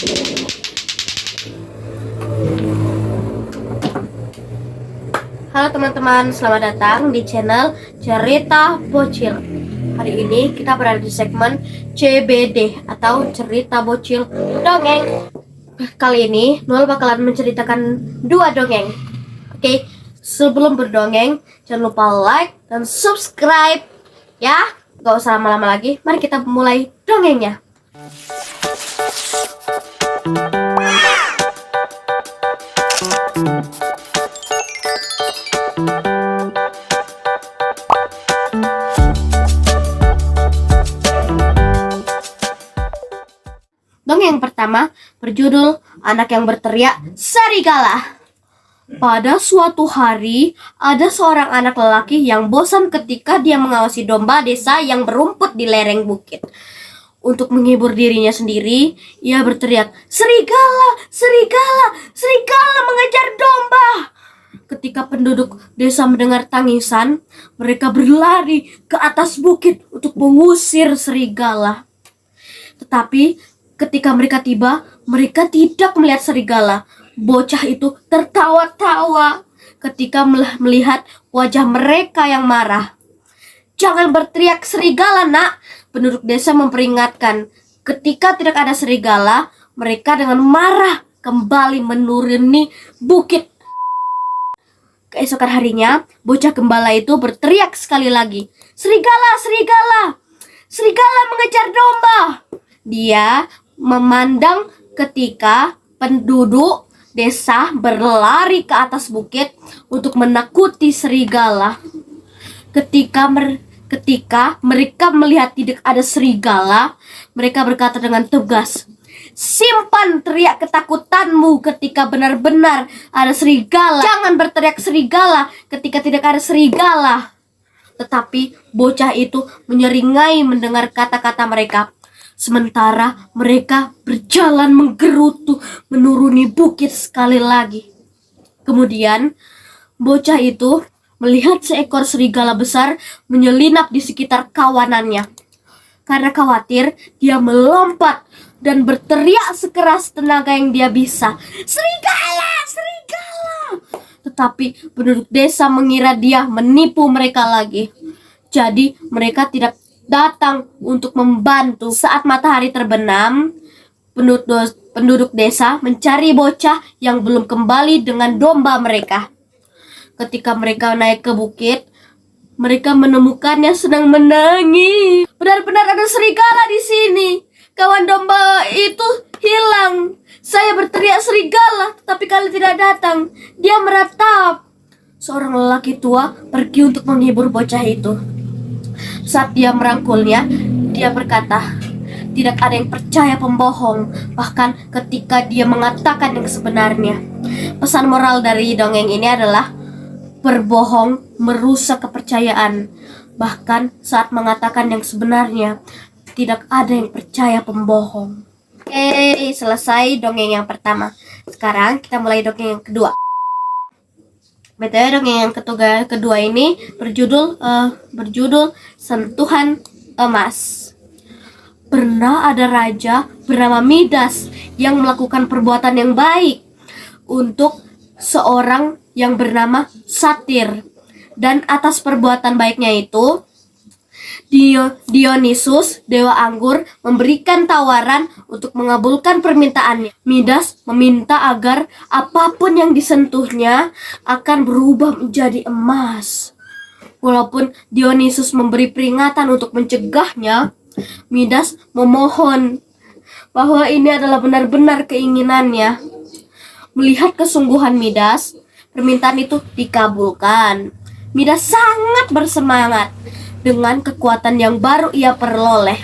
Halo teman-teman, selamat datang di channel Cerita Bocil. Hari ini kita berada di segmen CBD atau Cerita Bocil Dongeng. Kali ini Nol bakalan menceritakan 2 dongeng. Oke, sebelum berdongeng jangan lupa like dan subscribe ya. Gak usah lama-lama lagi, mari kita mulai dongengnya. Dongeng pertama berjudul Anak yang Berteriak Serigala. Pada suatu hari, ada seorang anak lelaki yang bosan ketika dia mengawasi domba desa yang berumput di lereng bukit. Untuk menghibur dirinya sendiri, ia berteriak, "Serigala, serigala, serigala mengejar domba!" Ketika penduduk desa mendengar tangisan, mereka berlari ke atas bukit untuk mengusir serigala. Tetapi ketika mereka tiba, mereka tidak melihat serigala. Bocah itu tertawa-tawa ketika melihat wajah mereka yang marah. "Jangan berteriak serigala, nak," penduduk desa memperingatkan. Ketika tidak ada serigala, mereka dengan marah kembali menuruni bukit. Keesokan harinya, bocah gembala itu berteriak sekali lagi, "Serigala, serigala, serigala mengejar domba!" Dia memandang ketika penduduk desa berlari ke atas bukit untuk menakuti serigala. Ketika mereka melihat tidak ada serigala, mereka berkata dengan tegas, "Simpan teriak ketakutanmu ketika benar-benar ada serigala. Jangan berteriak serigala ketika tidak ada serigala." Tetapi bocah itu menyeringai mendengar kata-kata mereka. Sementara mereka berjalan menggerutu menuruni bukit sekali lagi. Kemudian bocah itu melihat seekor serigala besar menyelinap di sekitar kawanannya. Karena khawatir, dia melompat dan berteriak sekeras tenaga yang dia bisa, "Serigala, serigala!" Tetapi penduduk desa mengira dia menipu mereka lagi. Jadi mereka tidak datang untuk membantu. Saat matahari terbenam, penduduk desa mencari bocah yang belum kembali dengan domba mereka. Ketika mereka naik ke bukit, mereka menemukannya sedang menangis. "Benar-benar ada serigala di sini. Kawan domba itu hilang. Saya berteriak serigala, tetapi kalian tidak datang. Dia meratap." Seorang lelaki tua pergi untuk menghibur bocah itu. Saat dia merangkulnya, dia berkata, "Tidak ada yang percaya pembohong, bahkan ketika dia mengatakan yang sebenarnya." Pesan moral dari dongeng ini adalah berbohong merusak kepercayaan. Bahkan saat mengatakan yang sebenarnya, tidak ada yang percaya pembohong. Oke, selesai dongeng yang pertama. Sekarang kita mulai dongeng yang kedua. BTW dongeng yang kedua ini berjudul Sentuhan Emas. Pernah ada raja bernama Midas yang melakukan perbuatan yang baik untuk seorang yang bernama Satir. Dan atas perbuatan baiknya itu, Dionysus, dewa anggur, memberikan tawaran untuk mengabulkan permintaannya. Midas meminta agar apapun yang disentuhnya akan berubah menjadi emas. Walaupun Dionysus memberi peringatan untuk mencegahnya, Midas memohon bahwa ini adalah benar-benar keinginannya. Melihat kesungguhan Midas, permintaan itu dikabulkan. Midas sangat bersemangat dengan kekuatan yang baru ia peroleh.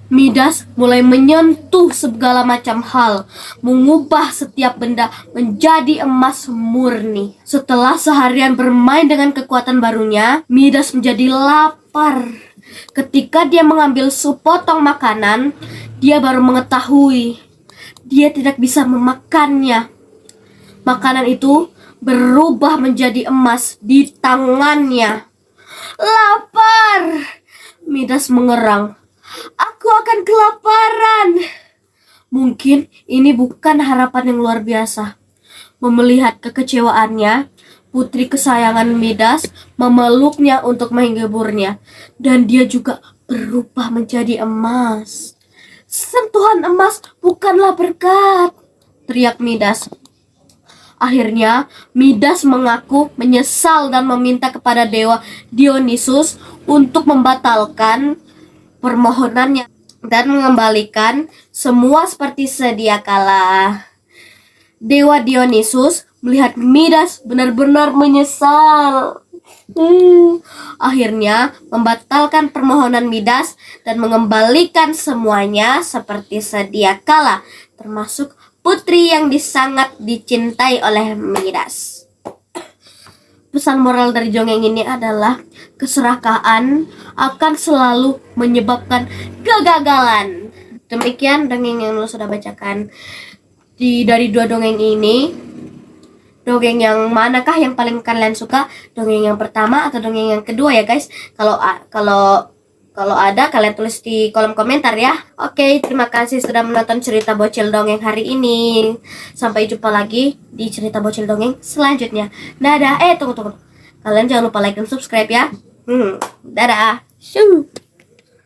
Midas mulai menyentuh segala macam hal, mengubah setiap benda menjadi emas murni. Setelah seharian bermain dengan kekuatan barunya, Midas menjadi lapar. Ketika dia mengambil sepotong makanan, dia baru mengetahui dia tidak bisa memakannya. Makanan itu berubah menjadi emas di tangannya. "Lapar!" Midas mengerang. "Aku akan kelaparan." Mungkin ini bukan harapan yang luar biasa. Melihat kekecewaannya, putri kesayangan Midas memeluknya untuk menghiburnya, dan dia juga berubah menjadi emas. Sentuhan emas bukanlah berkat, teriak Midas. Akhirnya, Midas mengaku menyesal dan meminta kepada dewa Dionysus untuk membatalkan permohonannya dan mengembalikan semua seperti sedia kala. Dewa Dionysus melihat Midas benar-benar menyesal. Akhirnya membatalkan permohonan Midas dan mengembalikan semuanya seperti sedia kala, termasuk putri yang sangat dicintai oleh Midas. Pesan moral dari dongeng ini adalah keserakahan akan selalu menyebabkan kegagalan. Demikian dongeng yang lu sudah bacakan. Dari dua dongeng ini, dongeng yang manakah yang paling kalian suka? Dongeng yang pertama atau dongeng yang kedua ya guys? Kalau ada kalian tulis di kolom komentar ya. Oke, terima kasih sudah menonton cerita bocil dongeng hari ini. Sampai jumpa lagi di cerita bocil dongeng selanjutnya. Dadah. Tunggu. Kalian jangan lupa like dan subscribe ya. Dadah. Shoo.